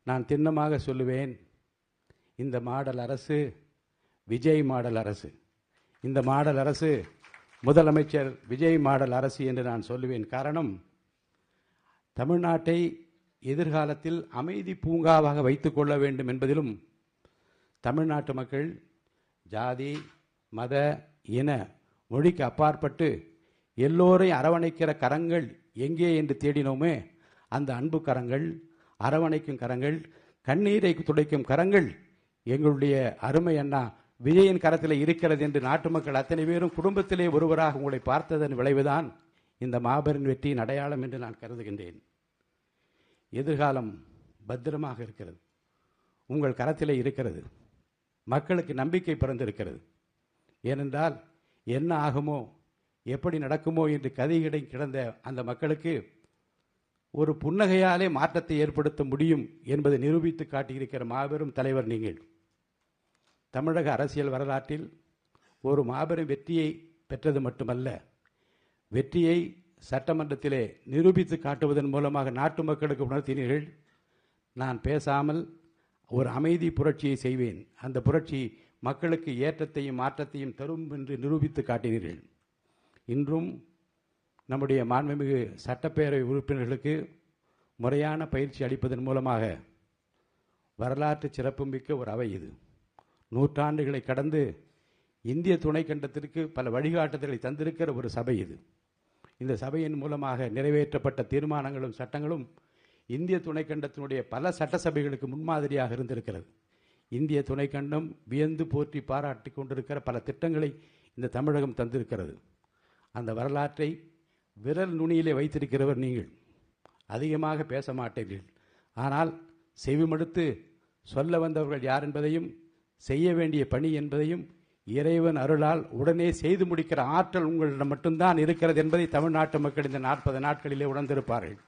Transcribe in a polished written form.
நான் திண்ணமாக சொல்லுவேன், இந்த மாடல் அரசு விஜய் மாடல் அரசு, இந்த மாடல் அரசு முதலமைச்சர் விஜய் மாடல் அரசு என்று நான் சொல்லுவேன். காரணம், தமிழ்நாட்டை எதிர்காலத்தில் அமைதி பூங்காவாக வைத்துக் கொள்ள வேண்டும் என்பதிலும் தமிழ்நாட்டு மக்கள் ஜாதி மத இன மொழிக்கு அப்பாற்பட்டு எல்லோரையும் அரவணைக்கிற கரங்கள் எங்கே என்று தேடினோமே, அந்த அன்பு கரங்கள், அரவணைக்கும் கரங்கள், கண்ணீரை துடைக்கும் கரங்கள் எங்களுடைய அருமை அண்ணா விஜயின் கரத்தில் இருக்கிறது என்று நாட்டு மக்கள் அத்தனை பேரும் குடும்பத்திலே ஒருவராக உங்களை பார்த்ததன் விளைவுதான் இந்த மாபெரும் வெற்றியின் அடையாளம் என்று நான் கருதுகின்றேன். எதிர்காலம் பத்திரமாக இருக்கிறது, உங்கள் கரத்திலே இருக்கிறது. மக்களுக்கு நம்பிக்கை பிறந்திருக்கிறது. ஏனென்றால் என்ன ஆகுமோ எப்படி நடக்குமோ என்று கதையிடை கிடந்த அந்த மக்களுக்கு ஒரு புன்னகையாலே மாற்றத்தை ஏற்படுத்த முடியும் என்பதை நிரூபித்து காட்டியிருக்கிற மாபெரும் தலைவர் நீங்கள். தமிழக அரசியல் வரலாற்றில் ஒரு மாபெரும் வெற்றியை பெற்றது மட்டுமல்ல, வெற்றியை சட்டமன்றத்திலே நிரூபித்து காட்டுவதன் மூலமாக நாட்டு மக்களுக்கு உணர்த்தினீர்கள். நான் பேசாமல் ஒரு அமைதி புரட்சியை செய்வேன், அந்த புரட்சி மக்களுக்கு ஏற்றத்தையும் மாற்றத்தையும் தரும் என்று நிரூபித்து காட்டினீர்கள். இன்றும் நம்முடைய மாண்புமிகு சட்டப்பேரவை உறுப்பினர்களுக்கு முறையான பயிற்சி அளிப்பதன் மூலமாக வரலாற்று சிறப்புமிக்க ஒரு அவை இது. நூற்றாண்டுகளை கடந்து இந்திய துணைக்கண்டத்திற்கு பல வழிகாட்டுதல்களை தந்திருக்கிற ஒரு சபை இது. இந்த சபையின் மூலமாக நிறைவேற்றப்பட்ட தீர்மானங்களும் சட்டங்களும் இந்திய துணைக்கண்டத்தினுடைய பல சட்டசபைகளுக்கு முன்மாதிரியாக இருந்திருக்கிறது. இந்திய துணைக்கண்டம் வியந்து போற்றி பாராட்டி கொண்டிருக்கிற பல திட்டங்களை இந்த தமிழகம் தந்திருக்கிறது. அந்த வரலாற்றை விரல் நுனியிலே வைத்திருக்கிறவர் நீங்கள். அதிகமாக பேச மாட்டீர்கள், ஆனால் செவிமடுத்து சொல்ல வந்தவர்கள் யார் என்பதையும் செய்ய வேண்டிய பணி என்பதையும் இறைவன் அருளால் உடனே செய்து முடிக்கிற ஆற்றல் உங்களிடம் மட்டும்தான் இருக்கிறது என்பதை தமிழ்நாட்டு மக்கள் இந்த 40 நாட்களிலே உணர்ந்திருப்பார்கள்.